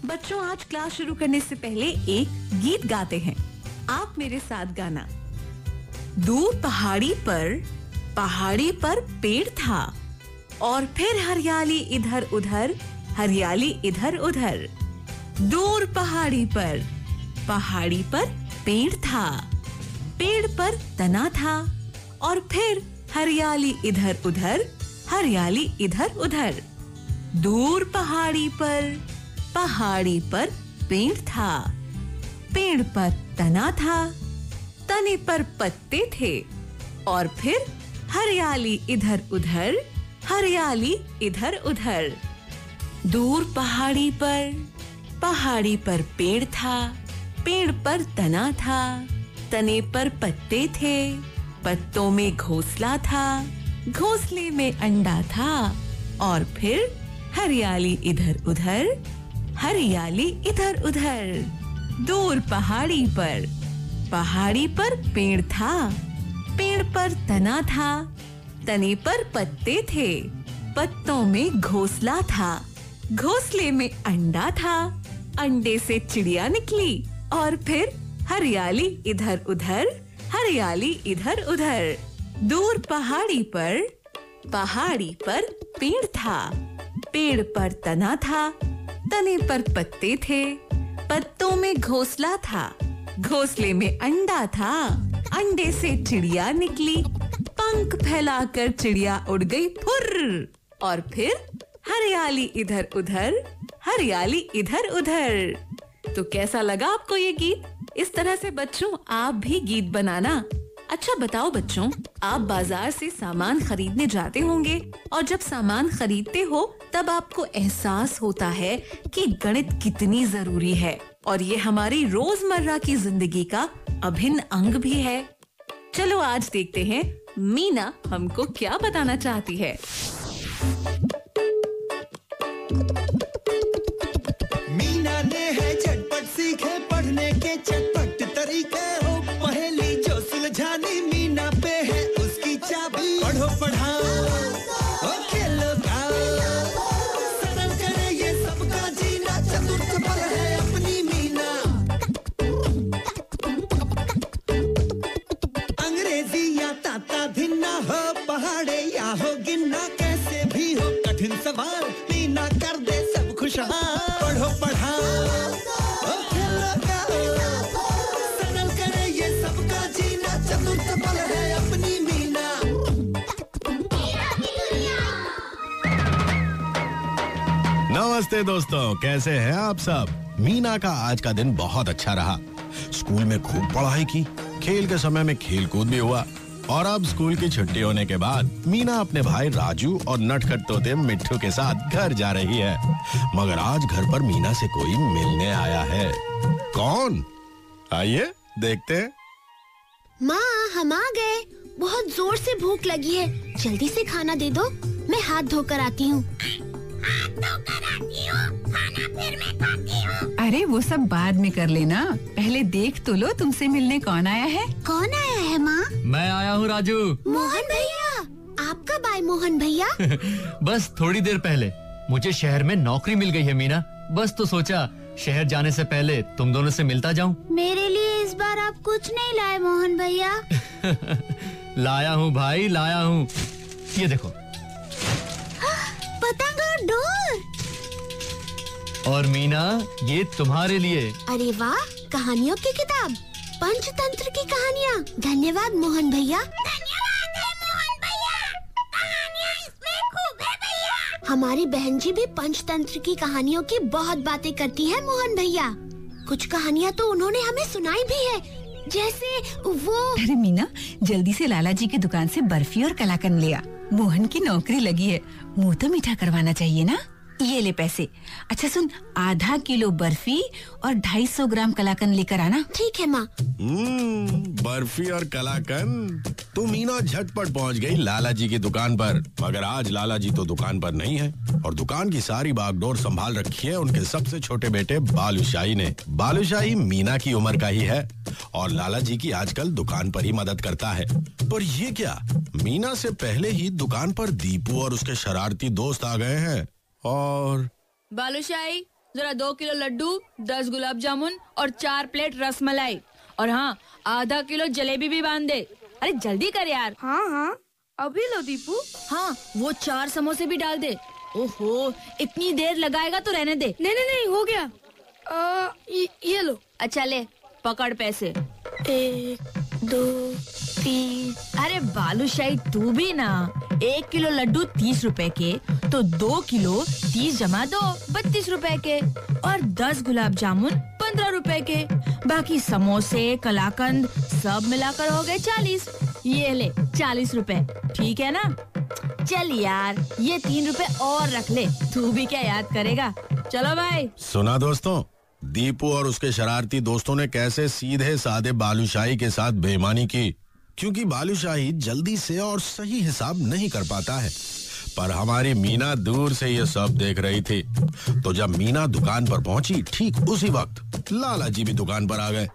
बच्चों, आज क्लास शुरू करने से पहले एक गीत गाते हैं। आप मेरे साथ गाना। दूर पहाड़ी पर पेड़ था और फिर हरियाली इधर उधर, हरियाली इधर उधर। दूर पहाड़ी पर पेड़ था, पेड़ पर तना था और फिर हरियाली इधर उधर, हरियाली इधर उधर। दूर पहाड़ी पर पेड़ था, पेड़ पर तना था, तने पर पत्ते थे और फिर हरियाली इधर उधर, हरियाली इधर उधर। दूर पहाड़ी पर पेड़ था, पेड़ पर तना था, तने पर पत्ते थे, पत्तों में घोंसला था, घोंसले में अंडा था और फिर हरियाली इधर उधर, हरियाली इधर उधर। दूर पहाड़ी पर पेड़ था, पेड़ पर तना था, तने पर पत्ते थे, पत्तों में घोंसला था, घोंसले में अंडा था, अंडे से चिड़िया निकली और फिर हरियाली इधर उधर, हरियाली इधर उधर। दूर पहाड़ी पर पेड़ था, पेड़ पर तना था, तने पर पत्ते थे, पत्तों में घोंसला था, घोंसले में अंडा था, अंडे से चिड़िया निकली, पंख फैलाकर चिड़िया उड़ गई फुर्र और फिर हरियाली इधर उधर, हरियाली इधर उधर। तो कैसा लगा आपको ये गीत? इस तरह से बच्चों आप भी गीत बनाना। अच्छा बताओ बच्चों, आप बाजार से सामान खरीदने जाते होंगे और जब सामान खरीदते हो तब आपको एहसास होता है कि गणित कितनी जरूरी है और ये हमारी रोजमर्रा की जिंदगी का अभिन्न अंग भी है। चलो आज देखते हैं मीना हमको क्या बताना चाहती है। मीना ने है झटपट सीखे पढ़ने के चटपट तरीके हो, पहेली जो सुलझानी मीना पे है उसकी चाबी। पढ़ो पढ़ाओ और खेलो गाओ, सरल करे ये सबका जीना, चतुर चपल है अपनी मीना। अंग्रेजी या ताता भिन्ना हो, पहाड़े या हो गिनना, कैसे भी हो कठिन सवाल मीना कर दे सब खुशहाल। पढ़ो पढ़ाओ और खेलो गाओ, सरल करे ये सबका जीना, चतुर चपल है अपनी मीना। नमस्ते दोस्तों, कैसे हैं आप सब? मीना का आज का दिन बहुत अच्छा रहा। स्कूल में खूब पढ़ाई की, खेल के समय में खेल कूद भी हुआ और अब स्कूल की छुट्टी होने के बाद मीना अपने भाई राजू और नटखट तोते मिट्ठू के साथ घर जा रही है। मगर आज घर पर मीना से कोई मिलने आया है। कौन? आइए देखते हैं। माँ, हम आ गए। बहुत जोर से भूख लगी है, जल्दी से खाना दे दो। मैं हाथ धोकर आती हूँ। खाना फिर मैं खाती हूँ। अरे वो सब बाद में कर लेना, पहले देख तो लो तुमसे मिलने कौन आया है। कौन आया है माँ? मैं आया हूँ राजू। मोहन भैया। आप कब आए मोहन भैया? बस थोड़ी देर पहले। मुझे शहर में नौकरी मिल गई है मीना, बस तो सोचा शहर जाने से पहले तुम दोनों से मिलता जाऊं। मेरे लिए इस बार आप कुछ नहीं लाए मोहन भैया। लाया हूँ भाई, लाया हूँ। ये देखो। पतंग और डोर। और मीना, ये तुम्हारे लिए। अरे वाह, कहानियों की किताब, पंचतंत्र की कहानियाँ। धन्यवाद मोहन भैया। धन्यवाद है मोहन भैया, कहानियाँ इसमें खूब है भैया। हमारी बहन जी भी पंचतंत्र की कहानियों की बहुत बातें करती है मोहन भैया। कुछ कहानियाँ तो उन्होंने हमें सुनाई भी है, जैसे वो। अरे मीना, जल्दी से लाला जी की दुकान से बर्फी और कलाकंद ले आ। मोहन की नौकरी लगी है, मुंह तो मीठा करवाना चाहिए ना। ये ले पैसे। अच्छा सुन, आधा किलो बर्फी और 250 ग्राम कलाकंद लेकर आना। ठीक है माँ। बर्फी और कलाकंद। तो मीना झटपट पहुंच गई लाला जी की दुकान पर। मगर आज लाला जी तो दुकान पर नहीं है और दुकान की सारी बागडोर संभाल रखी है उनके सबसे छोटे बेटे बालूशाही ने। बालूशाही मीना की उम्र का ही है और लाला जी की आजकल दुकान पर ही मदद करता है। पर ये क्या, मीना से पहले ही दुकान पर दीपू और उसके शरारती दोस्त आ गए हैं। और बालूशाही, जरा 2 किलो लड्डू, 10 गुलाब जामुन और 4 प्लेट रसमलाई। और हाँ, आधा किलो जलेबी भी बांध दे। अरे जल्दी कर यार। हाँ, अभी लो दीपू। हाँ, वो 4 समोसे भी डाल दे। ओहो, इतनी देर लगाएगा तो रहने दे। नहीं, हो गया। ये लो। अच्छा ले, पकड़ पैसे। 1, 2, 3। अरे बालूशाही तू भी ना। 1 किलो लड्डू 30 रुपए के, तो 2 किलो 30 जमा 2 32 रुपए के, और 10 गुलाब जामुन 15 रुपए के। बाकी समोसे, कलाकंद सब मिलाकर हो गए 40। ये ले 40 रुपए, ठीक है ना? चल यार, ये 3 रुपए और रख ले, तू भी क्या याद करेगा। चलो भाई। सुना दोस्तों, दीपू और उसके शरारती दोस्तों ने कैसे सीधे साधे बालूशाही के साथ बेईमानी की, क्योंकि बालूशाही जल्दी से और सही हिसाब नहीं कर पाता है। पर हमारी मीना दूर से ये सब देख रही थी। तो जब मीना दुकान पर पहुंची, ठीक उसी वक्त लाला जी भी दुकान पर आ गए।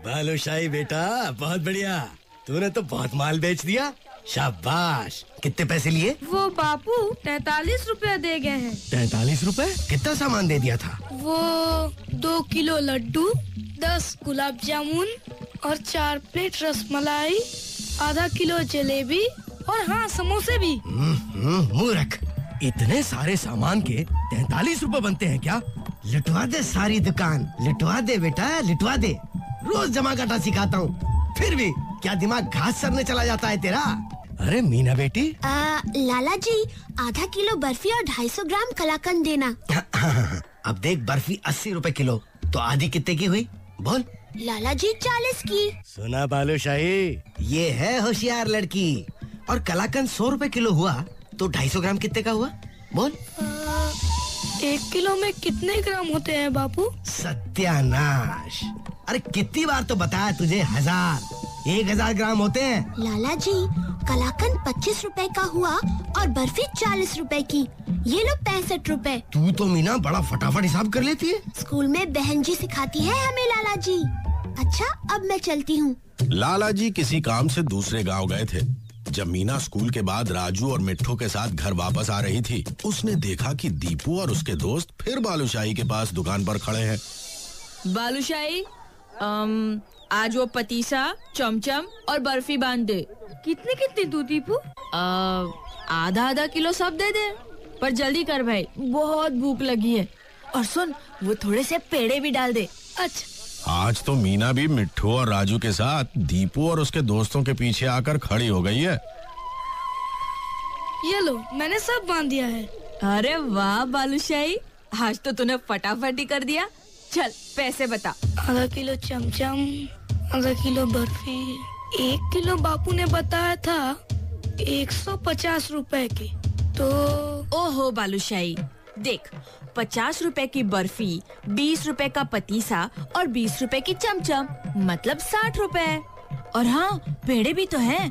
बालूशाही बेटा, बहुत बढ़िया, तूने तो बहुत माल बेच दिया, शाबाश। कितने पैसे लिए? वो बापू 43 रुपया दे गए हैं। 43 रुपए? कितना सामान दे दिया था? वो 2 किलो लड्डू, 10 गुलाब जामुन और 4 प्लेट रसमलाई, आधा किलो जलेबी और हाँ, समोसे भी। मुंह रख। इतने सारे सामान के 43 रुपए बनते हैं क्या? लुटवा दे सारी दुकान, लुटवा दे बेटा, लुटवा दे। रोज जमा काटा सिखाता हूँ, फिर भी क्या दिमाग घास सरने चला जाता है तेरा? अरे मीना बेटी। लाला जी, आधा किलो बर्फी और 250 ग्राम कलाकंद देना। अब देख, बर्फी 80 रुपए किलो, तो आधी कितने की हुई? बोल। लाला जी 40 की। सुना बालूशाही, ये है होशियार लड़की। और कलाकंद 100 रुपए किलो हुआ, तो 250 ग्राम कितने का हुआ? बोल। 1 किलो में कितने ग्राम होते हैं बापू? सत्यानाश, अरे कितनी बार तो बताया तुझे, 1000 ग्राम होते हैं। लाला जी, कलाकंद 25 रुपए का हुआ और बर्फी 40 रुपए की। ये लो 65 रुपए। तू तो मीना बड़ा फटाफट हिसाब कर लेती है। स्कूल में बहन जी सिखाती है हमें लाला जी। अच्छा, अब मैं चलती हूँ। लाला जी किसी काम से दूसरे गांव गए थे। जब मीना स्कूल के बाद राजू और मिट्ठू के साथ घर वापस आ रही थी, उसने देखा कि दीपू और उसके दोस्त फिर बालूशाही के पास दुकान पर खड़े हैं। बालूशाही, आज वो पतीसा, चमचम और बर्फी बांध दे। कितनी दूध दीपू? आधा किलो सब दे दे, पर जल्दी कर भाई, बहुत भूख लगी है। और सुन, वो थोड़े से पेड़े भी डाल दे। अच्छा। आज तो मीना भी मिट्ठू और राजू के साथ दीपू और उसके दोस्तों के पीछे आकर खड़ी हो गई है। ये लो, मैंने सब बांध दिया है। अरे वाह बालूशाही, आज तो तूने फटाफट ही कर दिया। चल पैसे बता। आधा किलो चमचम, आधा किलो बर्फी, 1 किलो बापू ने बताया था 150 रुपए की। तो ओहो बालूशाही, देख, 50 रुपए की बर्फी, 20 रुपए का पतीसा और 20 रुपए की चमचम, मतलब 60 रुपए। और हाँ, पेड़े भी तो हैं।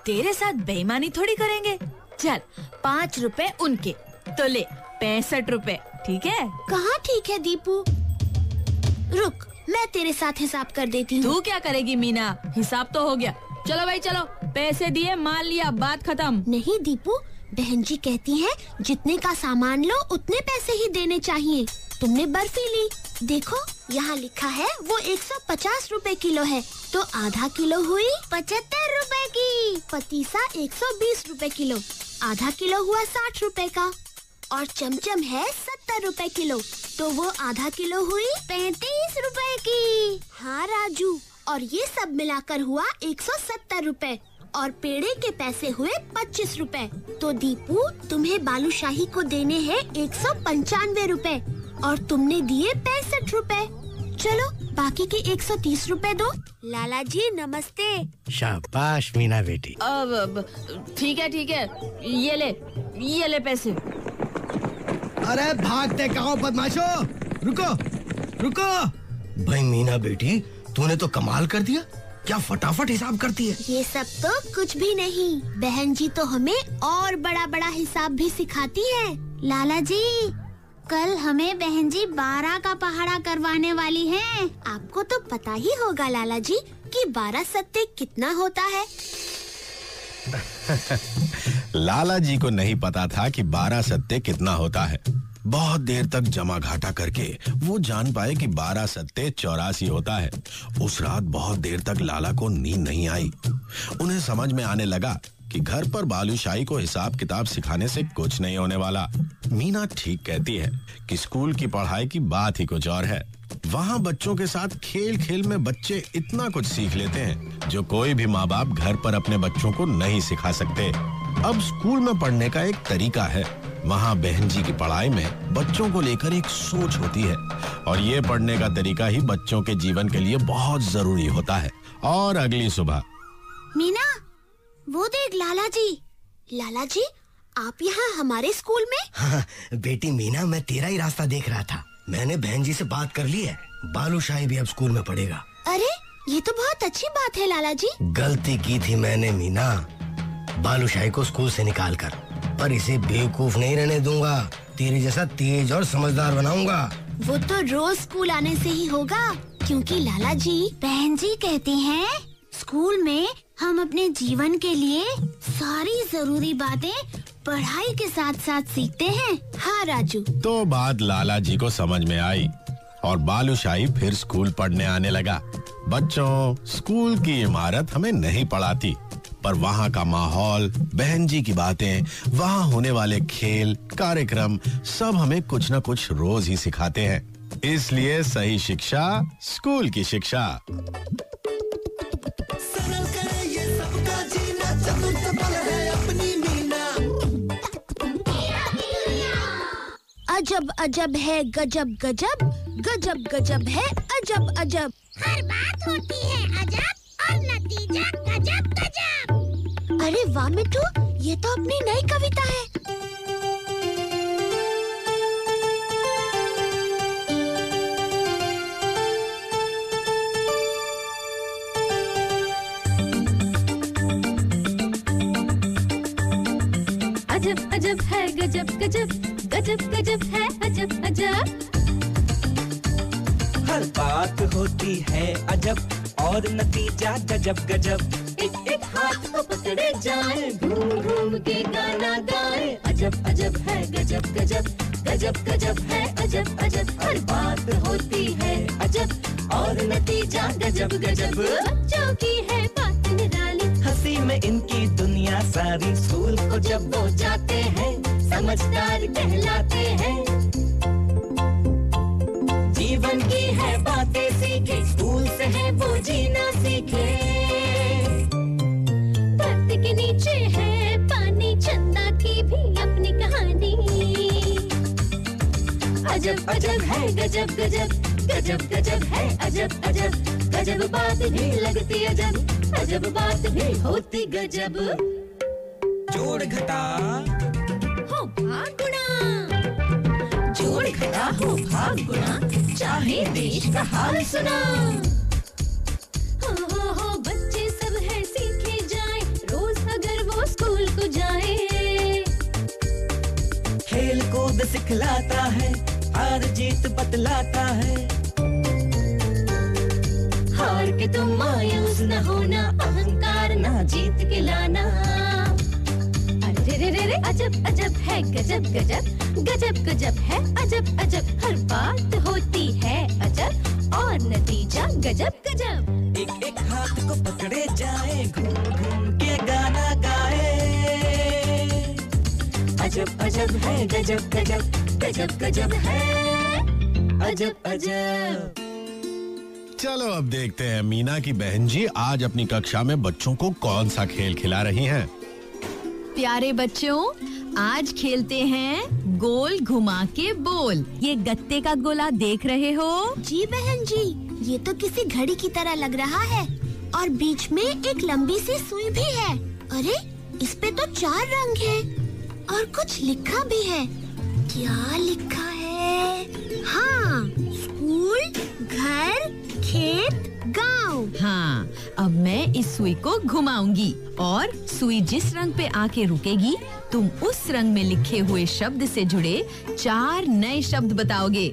तेरे साथ बेईमानी थोड़ी करेंगे। चल 5 रुपए उनके, तो ले 65 रुपए, ठीक है? कहाँ ठीक है दीपू? रुक, मैं तेरे साथ हिसाब कर देती हूँ। तू क्या करेगी मीना, हिसाब तो हो गया। चलो भाई चलो, पैसे दिए, माल लिया, बात खत्म। नहीं दीपू, बहन जी कहती हैं जितने का सामान लो उतने पैसे ही देने चाहिए। तुमने बर्फी ली, देखो यहाँ लिखा है वो 150 रुपए किलो है, तो आधा किलो हुई 75 रुपए की। पतीसा 120 रुपए किलो, आधा किलो हुआ 60 रुपए का। और चमचम है 70 रुपए किलो, तो वो आधा किलो हुई 35 रुपए की। हाँ राजू, और ये सब मिलाकर हुआ 170 रुपए। और पेड़े के पैसे हुए 25 रुपए। तो दीपू, तुम्हें बालूशाही को देने हैं 195 रुपए और तुमने दिए 65 रुपए। चलो बाकी के 130 रुपए दो। लाला जी नमस्ते। शाबाश मीना बेटी। अब ठीक है, ये ले पैसे। अरे भागते कहाँ बदमाशो, रुको। भाई मीना बेटी, तूने तो कमाल कर दिया, क्या फटाफट हिसाब करती है। ये सब तो कुछ भी नहीं, बहन जी तो हमें और बड़ा हिसाब भी सिखाती है। लाला जी, कल हमें बहन जी 12 का पहाड़ा करवाने वाली हैं। आपको तो पता ही होगा लाला जी कि 12 सत्ते कितना होता है। लाला जी को नहीं पता था कि 12 सत्ते कितना होता है, बहुत देर तक जमा घाटा करके वो जान पाए कि 12 सत्ते 84 होता है। उस रात बहुत देर तक लाला को नींद नहीं आई। उन्हें समझ में आने लगा कि घर पर बालूशाही को हिसाब किताब सिखाने से कुछ नहीं होने वाला। मीना ठीक कहती है कि स्कूल की पढ़ाई की बात ही कुछ और है। वहाँ बच्चों के साथ खेल खेल में बच्चे इतना कुछ सीख लेते हैं जो कोई भी माँ बाप घर पर अपने बच्चों को नहीं सिखा सकते। अब स्कूल में पढ़ने का एक तरीका है। वहाँ बहन जी की पढ़ाई में बच्चों को लेकर एक सोच होती है और ये पढ़ने का तरीका ही बच्चों के जीवन के लिए बहुत जरूरी होता है। और अगली सुबह मीना, वो देख लाला जी। लाला जी, आप यहाँ हमारे स्कूल में? हाँ, बेटी मीना, मैं तेरा ही रास्ता देख रहा था। मैंने बहन जी से बात कर ली है, बालूशाही भी अब स्कूल में पढ़ेगा। अरे, ये तो बहुत अच्छी बात है लाला जी। गलती की थी मैंने मीना, बालूशाही को स्कूल से निकाल कर, पर इसे बेवकूफ नहीं रहने दूंगा। तेरे जैसा तेज और समझदार बनाऊंगा। वो तो रोज स्कूल आने से ही होगा, क्योंकि लाला जी, बहन जी कहते हैं स्कूल में हम अपने जीवन के लिए सारी जरूरी बातें पढ़ाई के साथ साथ सीखते हैं। हाँ राजू। तो बात लाला जी को समझ में आई और बालूशाही फिर स्कूल पढ़ने आने लगा। बच्चों, स्कूल की इमारत हमें नहीं पढ़ाती, पर वहाँ का माहौल, बहन जी की बातें, वहाँ होने वाले खेल, कार्यक्रम सब हमें कुछ न कुछ रोज ही सिखाते हैं। इसलिए सही शिक्षा स्कूल की शिक्षा। सरल करे ये सबका जीना, चतुर्थ पल है अपनी मीना। अजब अजब है गजब गजब, गजब गजब है अजब अजब। हर बात होती है अजब और नतीजा गजब गजब। अरे वाह मिठू, ये तो अपनी नई कविता है। अजब अजब है गजब गजब, गजब गजब है अजब अजब। हर बात होती है अजब और नतीजा गजब गजब। एक एक हाथ को पकड़े जाए, घूम घूम के गाना गाए। अजब अजब है गजब गजब, गजब गजब है अजब अजब। हर बात होती है अजब और नतीजा गजब गजब। बच्चों की है बात निराली, हंसी में इनकी दुनिया सारी। स्कूल को जब वो जाते हैं समझदार कहलाते हैं। जीवन की है बातें सीखे, स्कूल से है वो जीना सीखे। धरती के नीचे है पानी, चंदा की भी अपनी कहानी। अजब अजब है गजब गजब, गजब गजब है अजब अजब। गजब बात भी लगती अजब, अजब बात भी होती गजब। जोड़ घटा हो भाग गुणा, जोड़ घटा हो भाग गुणा, चाहे देश का हाल सुना। हो बच्चे सब है सीखे जाए, रोज अगर वो स्कूल को जाए। खेल कूद सिखलाता है, हार जीत बतलाता है। हार के तुम मायूस न होना, अहंकार ना जीत के लाना। अरे रे रे रे, अजब अजब है गजब गजब, गजब गजब है अजब अजब। हर बात होती है अजब और नतीजा गजब गजब। एक एक हाथ को पकड़े जाए, घूम घूम के गाना गाए। अजब अजब है गजब गजब, गजब गजब है अजब अजब। चलो अब देखते हैं मीना की बहन जी आज अपनी कक्षा में बच्चों को कौन सा खेल खिला रही हैं। प्यारे बच्चों, आज खेलते हैं गोल घुमा के बोल। ये गत्ते का गोला देख रहे हो? जी बहन जी, ये तो किसी घड़ी की तरह लग रहा है और बीच में एक लंबी सी सुई भी है। अरे, इस पे तो 4 रंग हैं और कुछ लिखा भी है। क्या लिखा है? हाँ, स्कूल, घर, खेत, गांव। हाँ, अब मैं इस सुई को घुमाऊंगी और सुई जिस रंग पे आके रुकेगी, तुम उस रंग में लिखे हुए शब्द से जुड़े 4 नए शब्द बताओगे।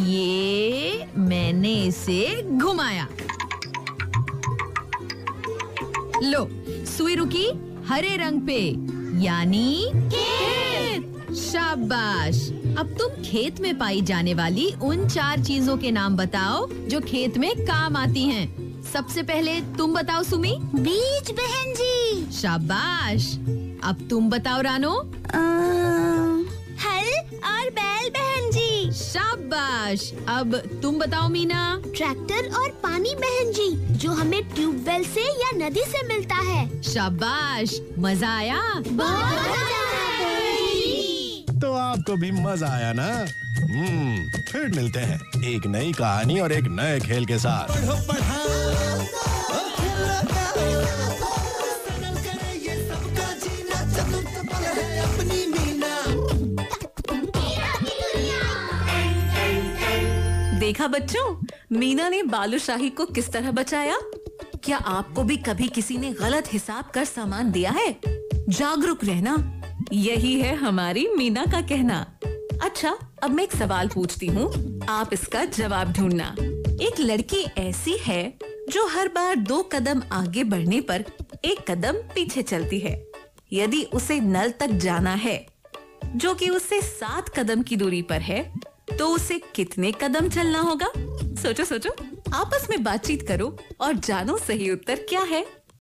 ये मैंने इसे घुमाया। लो, सुई रुकी हरे रंग पे, यानी खेत। शाबाश, अब तुम खेत में पाई जाने वाली उन 4 चीजों के नाम बताओ जो खेत में काम आती हैं। सबसे पहले तुम बताओ सुमी। बीज बहन जी। शाबाश। अब तुम बताओ रानो। हल और बैल बहन जी। शाबाश। अब तुम बताओ मीना। ट्रैक्टर और पानी बहन जी, जो हमें ट्यूबवेल से या नदी से मिलता है। शाबाश। मजा आया? तो आपको भी मजा आया ना? फिर मिलते हैं एक नई कहानी और एक नए खेल के साथ। पढ़ो पढ़ाओ, खेलो गाओ, सरल करे ये सबका जीना, चतुर्थ पल है अपनी मीना। देखा बच्चों, मीना ने बालूशाही को किस तरह बचाया। क्या आपको भी कभी किसी ने गलत हिसाब कर सामान दिया है? जागरूक रहना, यही है हमारी मीना का कहना। अच्छा, अब मैं एक सवाल पूछती हूँ, आप इसका जवाब ढूंढना। एक लड़की ऐसी है जो हर बार 2 कदम आगे बढ़ने पर 1 कदम पीछे चलती है। यदि उसे नल तक जाना है, जो कि उससे 7 कदम की दूरी पर है, तो उसे कितने कदम चलना होगा? सोचो सोचो, आपस में बातचीत करो और जानो सही उत्तर क्या है।